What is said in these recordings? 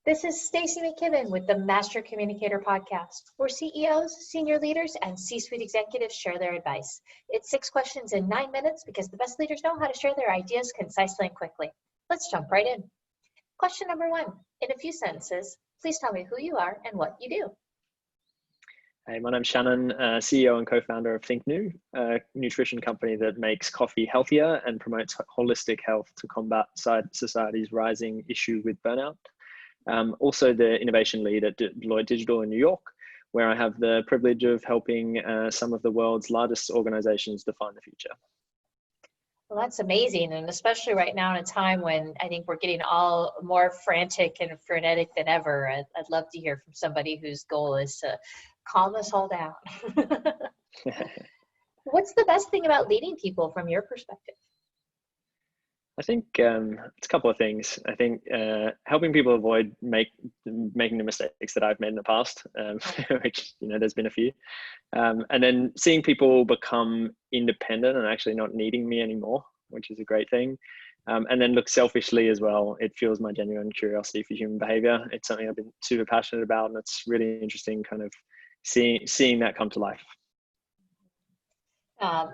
This is Stacey McKibben with the Master Communicator podcast, where CEOs, senior leaders, and C-suite executives share their advice. It's 6 questions in 9 minutes because the best leaders know how to share their ideas concisely and quickly. Let's jump right in. Question number 1. In a few sentences, please tell me who you are and what you do. Hey, my name's Shannon, CEO and co-founder of THINKNOO, a nutrition company that makes coffee healthier and promotes holistic health to combat society's rising issue with burnout. Also the innovation lead at Deloitte Digital in New York, where I have the privilege of helping some of the world's largest organizations define the future. Well, that's amazing, and especially right now in a time when I think we're getting all more frantic and frenetic than ever. I'd love to hear from somebody whose goal is to calm us all down. What's the best thing about leading people from your perspective? I think it's a couple of things. I think helping people avoid making the mistakes that I've made in the past, which, there's been a few. And then seeing people become independent and actually not needing me anymore, which is a great thing. And then look, selfishly as well, it fuels my genuine curiosity for human behavior. It's something I've been super passionate about, and it's really interesting kind of seeing that come to life.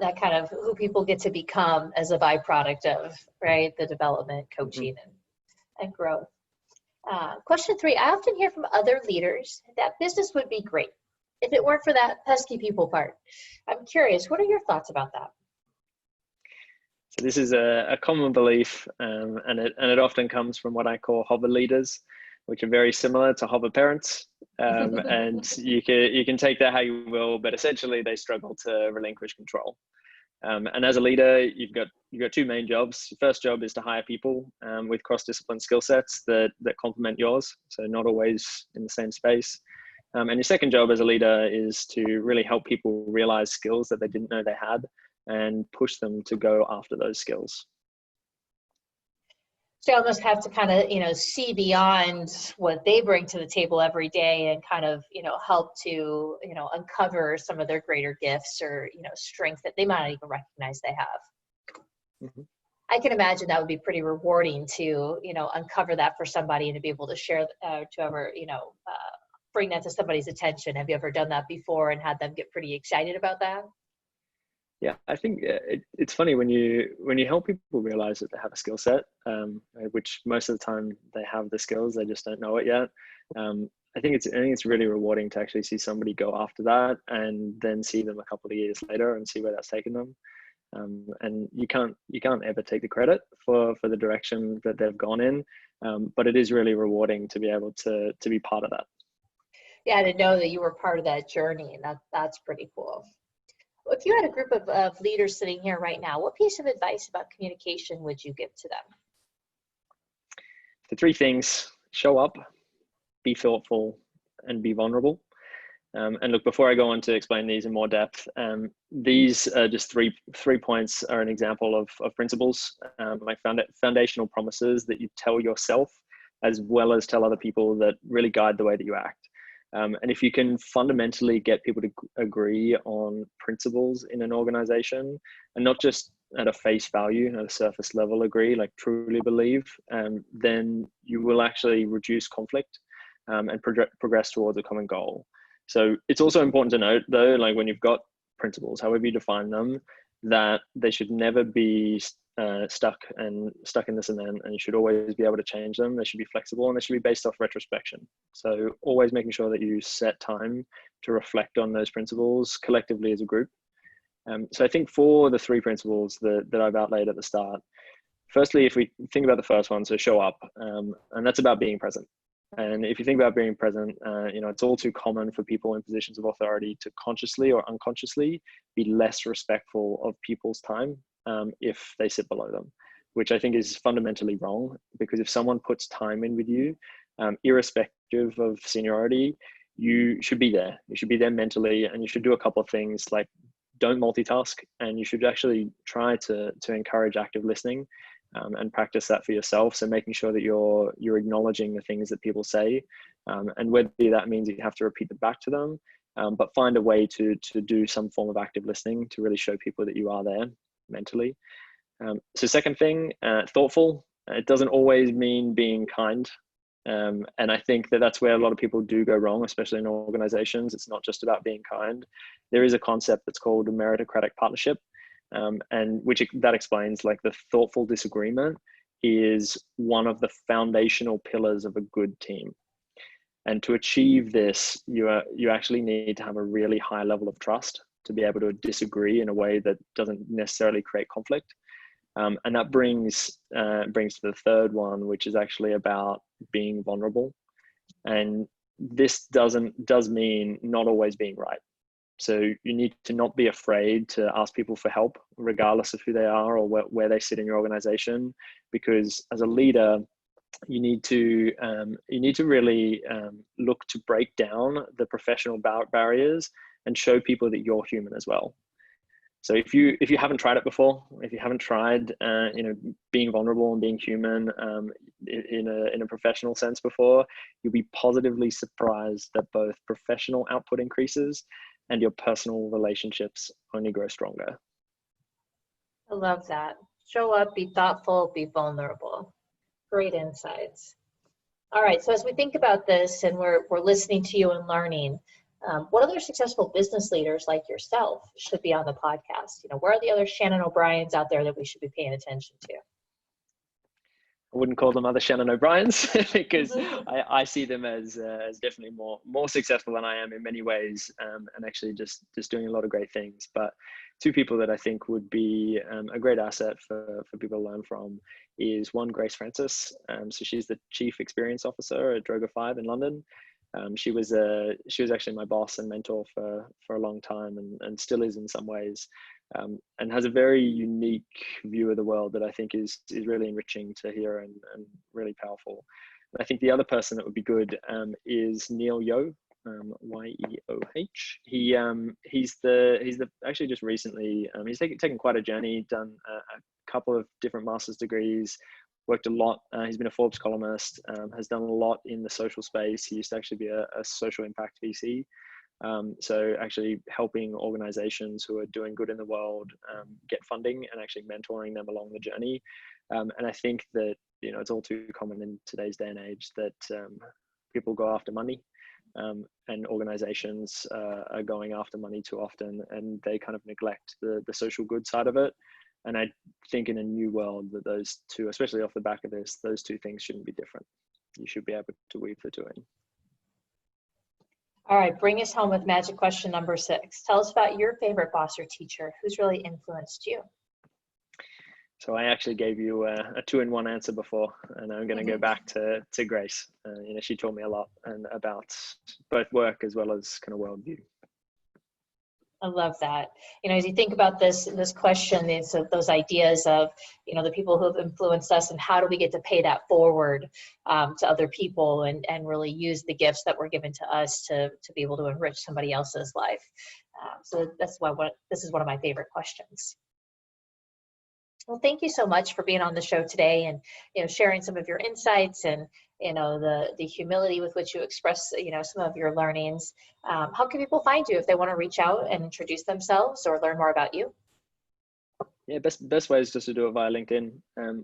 That kind of who people get to become as a byproduct of, right, the development, coaching, and growth. Question 3, I often hear from other leaders that business would be great if it weren't for that pesky people part. I'm curious, what are your thoughts about that? So this is a common belief, and it often comes from what I call hover leaders, which are very similar to hover parents. And you can take that how you will, but essentially they struggle to relinquish control. And as a leader, you've got 2 main jobs. Your first job is to hire people with cross-discipline skill sets that complement yours, so not always in the same space. And your second job as a leader is to really help people realize skills that they didn't know they had and push them to go after those skills. So you almost have to kind of, see beyond what they bring to the table every day and kind of, help to, uncover some of their greater gifts or, strengths that they might not even recognize they have. I can imagine that would be pretty rewarding to, uncover that for somebody and to be able to share, to ever, bring that to somebody's attention. Have you ever done that before and had them get pretty excited about that? Yeah, I think it's funny when you help people realize that they have a skill set, which most of the time they have the skills, they just don't know it yet. I think it's really rewarding to actually see somebody go after that and then see them a couple of years later and see where that's taken them. And you can't ever take the credit for the direction that they've gone in, but it is really rewarding to be able to be part of that. Yeah, to know that you were part of that journey, and that's pretty cool. If you had a group of leaders sitting here right now, what piece of advice about communication would you give to them? The 3 things: show up, be thoughtful, and be vulnerable. And look, before I go on to explain these in more depth, these are just three points are an example of principles, like foundational promises that you tell yourself as well as tell other people that really guide the way that you act. And if you can fundamentally get people to agree on principles in an organization, and not just at a face value, at a surface level agree, like truly believe, then you will actually reduce conflict and progress towards a common goal. So it's also important to note, though, like when you've got principles, however you define them, that they should never be stuck in the cement, and you should always be able to change them. They should be flexible, and they should be based off retrospection. So always making sure that you set time to reflect on those principles collectively as a group. So I think for the 3 principles that I've outlaid at the start, firstly, if we think about the first one, so show up, and that's about being present. And if you think about being present, it's all too common for people in positions of authority to consciously or unconsciously be less respectful of people's time if they sit below them, which I think is fundamentally wrong, because if someone puts time in with you, irrespective of seniority, you should be there. You should be there mentally, and you should do a couple of things like don't multitask, and you should actually try to encourage active listening and practice that for yourself. So making sure that you're acknowledging the things that people say, and whether that means you have to repeat it back to them, but find a way to do some form of active listening to really show people that you are there mentally. So second thing, thoughtful. It doesn't always mean being kind. And I think that that's where a lot of people do go wrong, especially in organizations. It's not just about being kind. There is a concept that's called a meritocratic partnership, and that explains like the thoughtful disagreement is one of the foundational pillars of a good team. And to achieve this, you actually need to have a really high level of trust to be able to disagree in a way that doesn't necessarily create conflict. And that brings to the third one, which is actually about being vulnerable. And this does mean not always being right. So you need to not be afraid to ask people for help, regardless of who they are or where they sit in your organization, because as a leader, you need to really look to break down the professional barriers and show people that you're human as well. So if you haven't tried it before, if you haven't tried being vulnerable and being human in a professional sense before, you'll be positively surprised that both professional output increases and your personal relationships only grow stronger. I love that. Show up, be thoughtful, be vulnerable. Great insights. All right, so as we think about this and we're listening to you and learning, what other successful business leaders like yourself should be on the podcast? Where are the other Shannon O'Briens out there that we should be paying attention to? I wouldn't call them other Shannon O'Briens because I see them as definitely more successful than I am in many ways, and actually just doing a lot of great things. But two people that I think would be a great asset for people to learn from is one, Grace Francis. So she's the Chief Experience Officer at Droga 5 in London. She was actually my boss and mentor for a long time, and still is in some ways, and has a very unique view of the world that I think is really enriching to hear and really powerful. And I think the other person that would be good is Neil Yo, Y-E-O-H. He's actually just recently he's taken quite a journey, done a couple of different master's degrees. Worked a lot. He's been a Forbes columnist, has done a lot in the social space. He used to actually be a social impact VC. So actually helping organizations who are doing good in the world get funding and actually mentoring them along the journey. And I think that, it's all too common in today's day and age that people go after money, and organizations are going after money too often, and they kind of neglect the social good side of it. And I think in a new world that those two, especially off the back of this, those two things shouldn't be different. You should be able to weave the two in. All right, bring us home with magic question number 6. Tell us about your favorite boss or teacher who's really influenced you. So I actually gave you a 2-in-1 answer before, and I'm going to go back to Grace. She taught me a lot and about both work as well as kind of worldview. I love that. As you think about this question, those ideas of, the people who have influenced us and how do we get to pay that forward to other people and really use the gifts that were given to us to be able to enrich somebody else's life. So that's why this is one of my favorite questions. Well, thank you so much for being on the show today and, sharing some of your insights and, the humility with which you express, some of your learnings. How can people find you if they want to reach out and introduce themselves or learn more about you? Yeah, best way is just to do it via LinkedIn.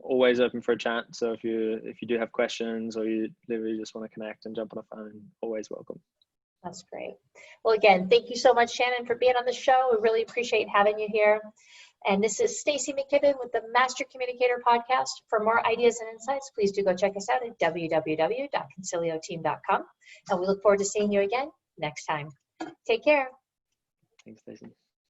Always open for a chat. So if you do have questions or you literally just want to connect and jump on a phone, always welcome. That's great. Well, again, thank you so much, Shannon, for being on the show. We really appreciate having you here. And this is Stacey McKibben with the Master Communicator podcast. For more ideas and insights, please do go check us out at www.concilioteam.com. And we look forward to seeing you again next time. Take care. Thanks, Stacey.